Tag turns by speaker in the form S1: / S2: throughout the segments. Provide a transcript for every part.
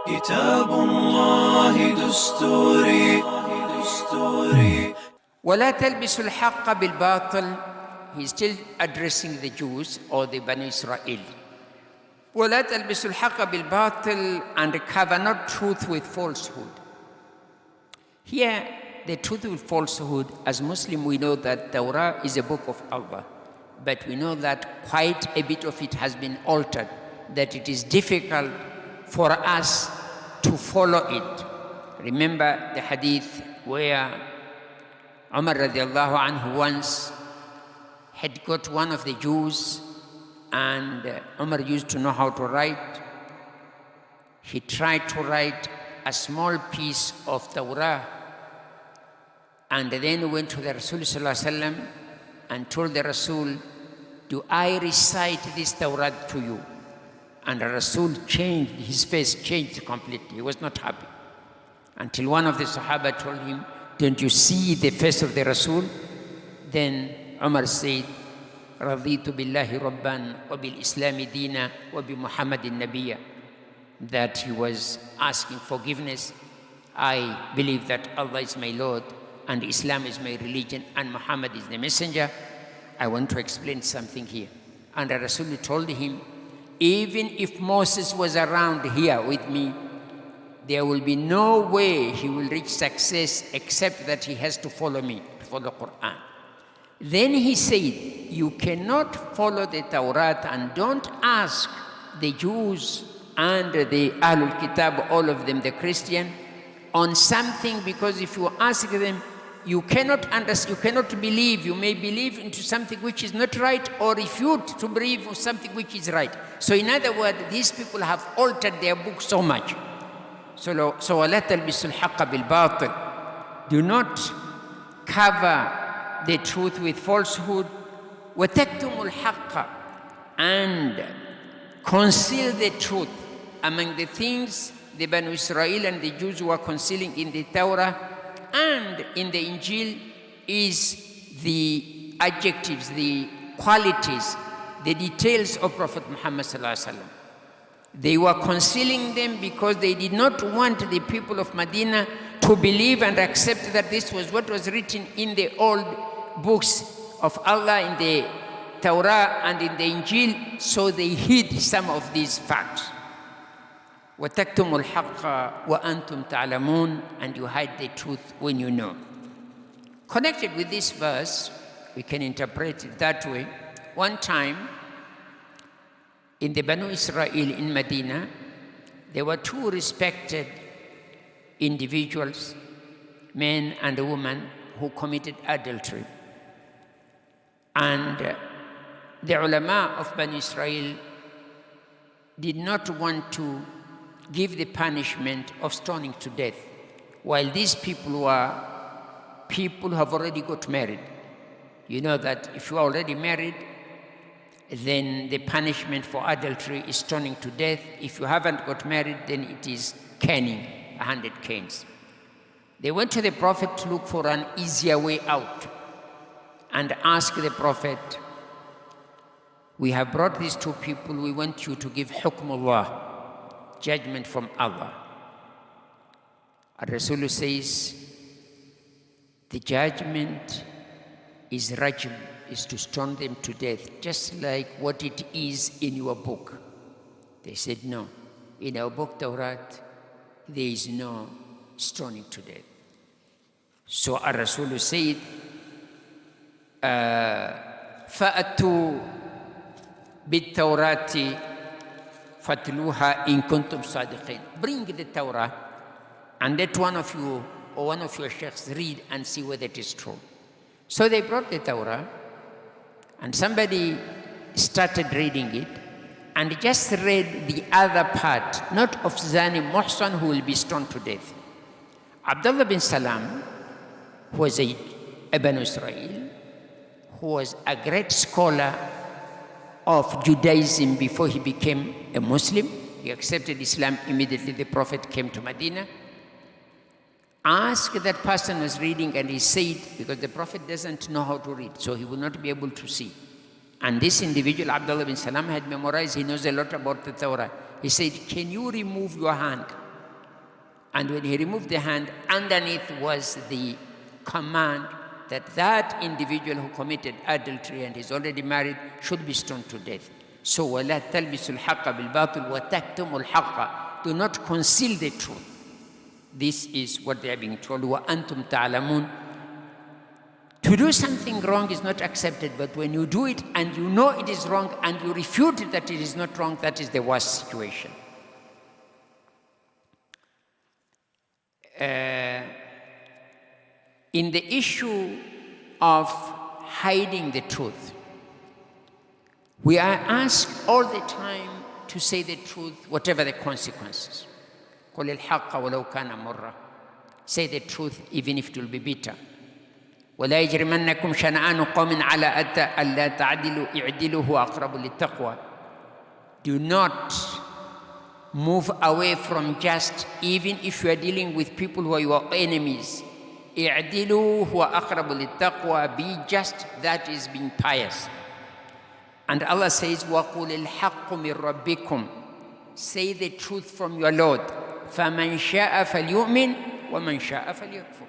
S1: كتاب الله دستوري
S2: ولا تلبسوا الحق بالباطل. He's still addressing the Jews or the Banu Israel. ولا تلبسوا الحق بالباطل, and cover not truth with falsehood. Here, the truth with falsehood, as Muslim we know that Torah is a book of Allah, but we know that quite a bit of it has been altered, that it is difficult for us to follow it. Remember the hadith where Umar radiallahu anhu once had got one of the Jews, and Umar used to know how to write. He tried to write a small piece of Torah, and then went to the Rasul sallallahu alaihi wasallam and told the Rasul, do I recite this Torah to you? And the Rasul changed, his face changed completely. He was not happy. Until one of the Sahaba told him, don't you see the face of the Rasul? Then Umar said, رَضِيتُ بِاللَّهِ رَبًّا وَبِالْإِسْلَامِ دِينًا وَبِمُحَمَّدٍ نَبِيًّا. That he was asking forgiveness. I believe that Allah is my Lord, and Islam is my religion, and Muhammad is the messenger. I want to explain something here. And the Rasul told him, even if Moses was around here with me, there will be no way he will reach success except that he has to follow me, to follow Qur'an. Then he said, you cannot follow the Torah and don't ask the Jews and the Ahlul Kitab, all of them, the Christian, on something, because if you ask them, you cannot understand, you cannot believe. You may believe into something which is not right, or refute to believe in something which is right. So in other words, these people have altered their book so much. So وَلَا تَلْبِسُوا الْحَقَّ بِالْبَاطِلِ. Do not cover the truth with falsehood. وَتَكْتُمُوا الْحَقَّ, and conceal the truth. Among the things the Banu Israel and the Jews were concealing in the Torah and in the Injil is the adjectives, the qualities, the details of Prophet Muhammad sallallahu alaihi wasallam. They were concealing them because they did not want the people of Medina to believe and accept that this was what was written in the old books of Allah, in the Torah and in the Injil, so they hid some of these facts. وَتَكْتُمُوا الْحَقَّ وَأَنْتُمْ تَعْلَمُونَ, and you hide the truth when you know. Connected with this verse, we can interpret it that way. One time, in the Banu Israel in Medina, there were two respected individuals, men and a woman, who committed adultery. And the ulama of Banu Israel did not want to give the punishment of stoning to death, while these people were people who have already got married. You know that if you are already married, then the punishment for adultery is stoning to death. If you haven't got married, then it is caning, 100 canes. They went to the Prophet to look for an easier way out and asked the Prophet, we have brought these two people, we want you to give hukmullah, judgment from Allah. Rasul says, the judgment is rajm, is to stone them to death, just like what it is in your book. They said, no, in our book Torah, there is no stoning to death. So Rasul said, فَأَتُوا بِالتَّوْرَاتِ فَاتْلُوهَا إِن كُنْتُمْ صَادِقِينَ. Bring the Torah and let one of you or one of your sheikhs read and see whether it is true. So they brought the Torah, and somebody started reading it and just read the other part, not of Zani Muhsan who will be stoned to death. Abdullah bin Salam, who was a Banu Israel, who was a great scholar of Judaism before he became a Muslim. He accepted Islam immediately the Prophet came to Medina. Asked that person was reading, and he said, because the Prophet doesn't know how to read, so he will not be able to see. And this individual, Abdullah bin Salam, had memorized, he knows a lot about the Torah. He said, can you remove your hand And when he removed the hand, underneath was the command that that individual who committed adultery and is already married should be stoned to death. So, وَلَا تَلْبِسُوا الْحَقَّ بِالْبَاطِلِ وَتَكْتُمُوا الْحَقَّ. Do not conceal the truth. This is what they are being told. وَأَنْتُمْ تَعْلَمُونَ. To do something wrong is not accepted, but when you do it and you know it is wrong and you refute it that it is not wrong, that is the worst situation. In the issue of hiding the truth, we are asked all the time to say the truth, whatever the consequences. قُلِ الْحَقَّ وَلَوْ كَانَ مُرًّا. Say the truth even if it will be bitter. وَلَا يَجْرِمَنَّكُمْ شَنَآنُ قَوْمٍ عَلَىٰ أَلَّا تَعْدِلُوا اعْدِلُوا هُوَ أَقْرَبُ لِلتَّقْوَى. Do not move away from just, even if you are dealing with people who are your enemies. اعْدِلُوا هُوَ أَقْرَبُ لِلتَّقْوَى. Be just, that is being pious. And Allah says, وَقُلِ الْحَقُّ مِنْ رَبِّكُمْ. Say the truth from your Lord. فَمَنْ شَاءَ فَلْيُؤْمِنْ وَمَنْ شَاءَ فَلْيَكْفُرْ.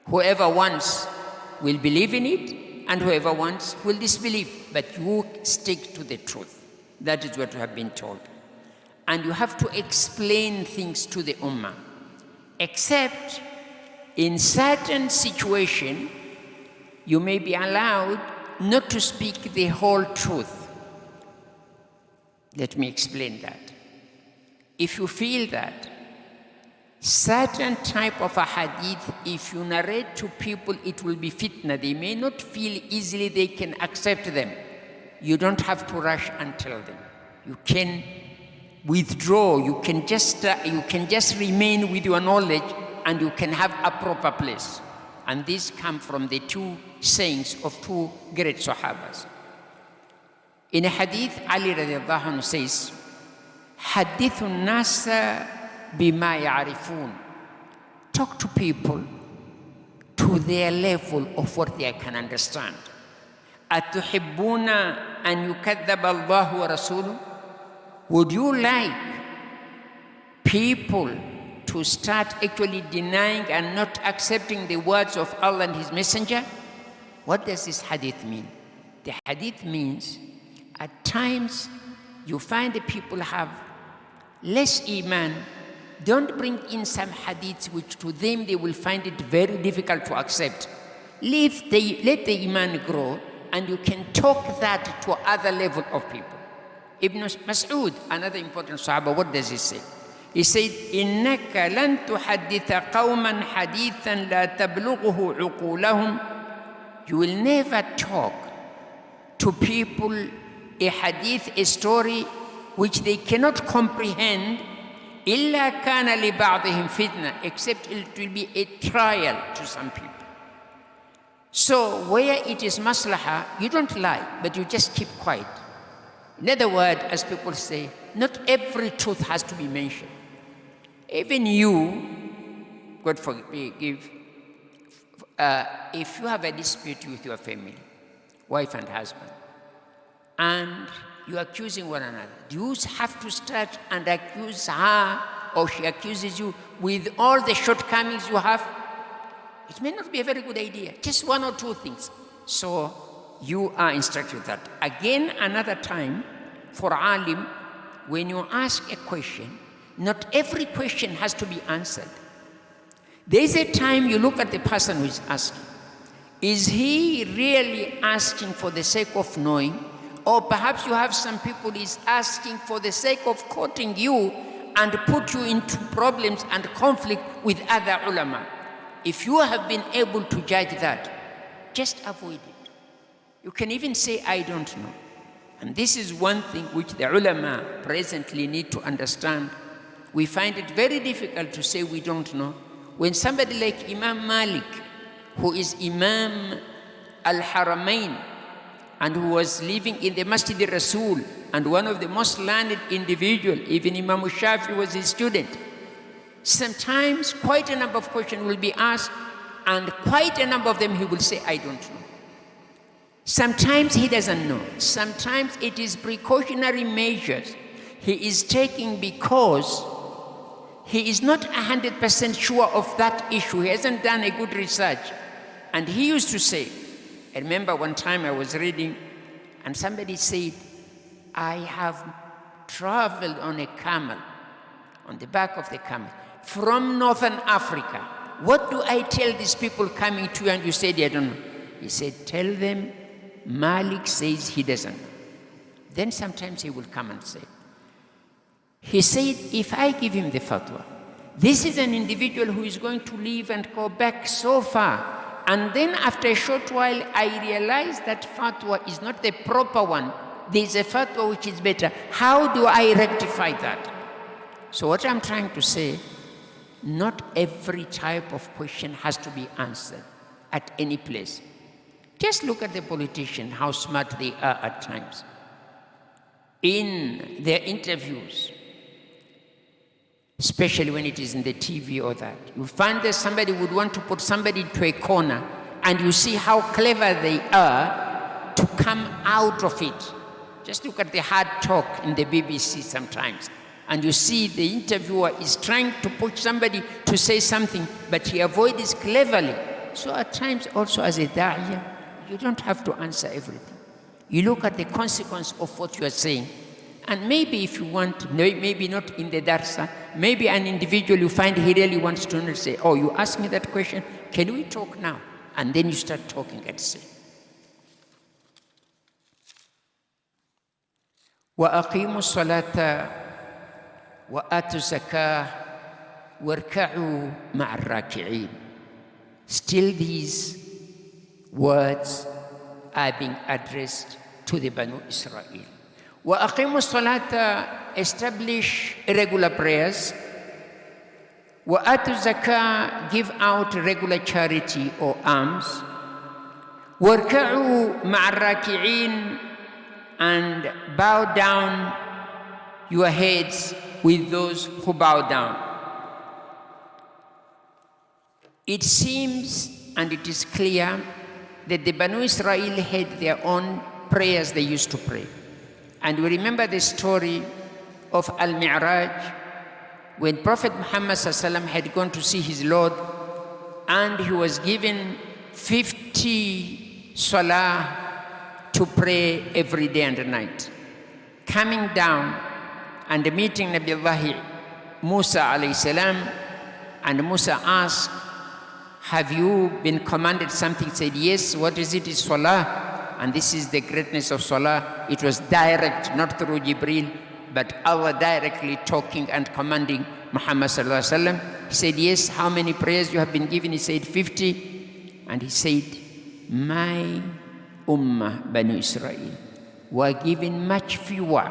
S2: Whoever wants will believe in it, and whoever wants will disbelieve. But you stick to the truth. That is what you have been told. And you have to explain things to the Ummah. Except in certain situation, you may be allowed not to speak the whole truth. Let me explain that. If you feel that certain type of a hadith, if you narrate to people, it will be fitna, they may not feel easily they can accept them, you don't have to rush and tell them. You can withdraw, you can just remain with your knowledge, and you can have a proper place. And these come from the two sayings of two great Sahabas. In a hadith, Ali radiallahu anhu says, حَدِّثُ النَّاسَ بِمَا يَعْرِفُونَ. Talk to people to their level of what they can understand. أَتُحِبُّونَ أَن يُكَذَّبَ اللَّهُ وَرَسُولُهُ. Would you like people to start actually denying and not accepting the words of Allah and His Messenger? What does this hadith mean? The hadith means at times you find the people have less iman. Don't bring in some hadiths which to them they will find it very difficult to accept. Let the iman grow, and you can talk that to other level of people. Ibn Mas'ud, another important Sahaba, what does he say? He said, إِنَّكَ لَن تُحَدِّثَ قَوْمًا حَدِيثًا لَا تَبْلُغُهُ عُقُولَهُم. You will never talk to people a hadith, a story which they cannot comprehend, إِلَّا كَانَ لِبَعْضِهِمْ فِتْنَةً, except it will be a trial to some people. So where it is maslahah, you don't lie, but you just keep quiet. In other words, as people say, not every truth has to be mentioned. Even you, God forgive, if you have a dispute with your family, wife and husband, and you're accusing one another, do you have to start and accuse her, or she accuses you with all the shortcomings you have? It may not be a very good idea, just one or two things. So you are instructed that. Again, another time, for alim, when you ask a question, not every question has to be answered. There is a time you look at the person who is asking. Is he really asking for the sake of knowing? Or perhaps you have some people who is asking for the sake of quoting you and put you into problems and conflict with other ulama. If you have been able to judge that, just avoid it. You can even say, I don't know. And this is one thing which the ulama presently need to understand. We find it very difficult to say we don't know. When somebody like Imam Malik, who is Imam Al-Haramain, and who was living in the Masjid al-Rasul, and one of the most learned individuals, even Imam Shafi was his student, sometimes quite a number of questions will be asked, and quite a number of them he will say, I don't know. Sometimes he doesn't know. Sometimes it is precautionary measures he is taking because he is not 100% sure of that issue. He hasn't done a good research. And he used to say, I remember one time I was reading and somebody said, I have traveled on a camel, on the back of the camel, from Northern Africa. What do I tell these people coming to you? And you said, I don't know. He said, tell them Malik says he doesn't know. Then sometimes he will come and say. He said, if I give him the fatwa, this is an individual who is going to leave and go back so far. And then after a short while, I realize that fatwa is not the proper one. There is a fatwa which is better. How do I rectify that? So what I'm trying to say, not every type of question has to be answered at any place. Just look at the politician, how smart they are at times. In their interviews, especially when it is in the TV or that, you find that somebody would want to put somebody to a corner, and you see how clever they are to come out of it. Just look at the hard talk in the BBC sometimes, and you see the interviewer is trying to push somebody to say something, but he avoids cleverly. So at times also as a da'iyah, you don't have to answer everything. You look at the consequence of what you are saying. And maybe if you want, maybe not in the Darsa, maybe an individual you find he really wants to know, say, oh, you asked me that question, can we talk now? And then you start talking and say. وَأَقِيمُوا الصَّلَاةَ وَآتُوا الزَّكَاةَ وَارْكَعُوا مَعَ الرَّاكِعِينَ. Still these words are being addressed to the Banu Israel. وَأَقِيمُوا الصَّلَاةَ, establish regular prayers. وَآتُوا الزَّكَاةَ, give out regular charity or alms. وَارْكَعُوا مَعَ الرَّاكِعِينَ, and bow down your heads with those who bow down. It seems, and it is clear, that the Banu Israel had their own prayers they used to pray. And we remember the story of Al-Mi'raj, when Prophet Muhammad had gone to see his Lord, and he was given 50 salah to pray every day and night. Coming down and meeting Nabiullah Musa alayhi salam, and Musa asked, have you been commanded something? He said, yes. What is it? It's salah. And this is the greatness of salah. It was direct, not through Jibreel, but Allah directly talking and commanding Muhammad sallallahu alaihi wasallam. He said, yes. How many prayers you have been given? He said, 50. And he said, my ummah, Banu Israel, were given much fewer,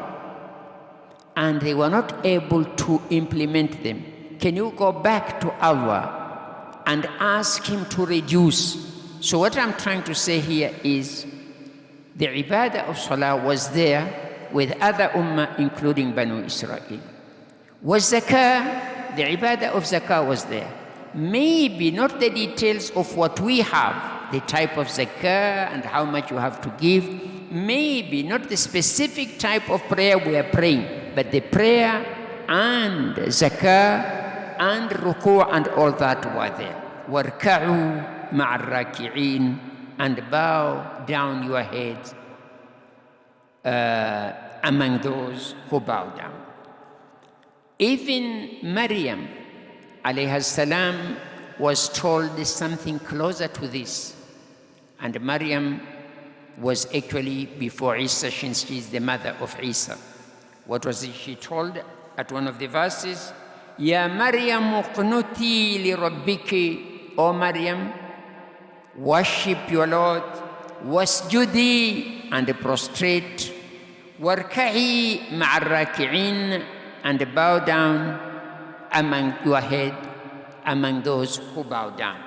S2: and they were not able to implement them. Can you go back to Allah and ask him to reduce? So what I'm trying to say here is, the ibadah of salah was there with other ummah, including Banu Israel. Was zakah, the ibadah of zakah was there. Maybe not the details of what we have, the type of zakah and how much you have to give. Maybe not the specific type of prayer we are praying, but the prayer and zakah and ruku' and all that were there. وَارْكَعُوا مَعَ الرَّاكِعِينَ, and bow down your heads among those who bow down. Even Maryam alayhi salam was told something closer to this. And Maryam was actually before Isa, since she is the mother of Isa. What was it she told at one of the verses? Ya Maryam uqnuti li rabbiki, O Maryam, worship your Lord, wasjudi, and prostrate, warka'i ma'a raki'in, and bow down among your head, among those who bow down.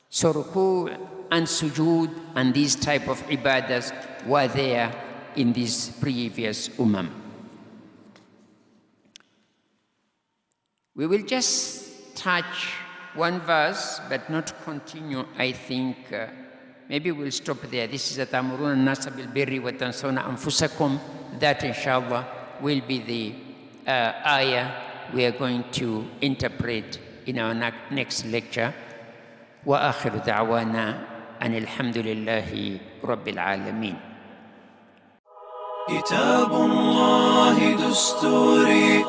S2: So ruku' and sujood and these type of ibadahs were there in these previous ummah. We will just touch one verse, but not continue. I think maybe we'll stop there. This is atamuruna an-nasa bil birri wa tansawna anfusakum. That inshallah will be the ayah we are going to interpret in our next lecture. وآخر دعوانا أن الحمد لله رب العالمين.
S1: كتاب الله دستوري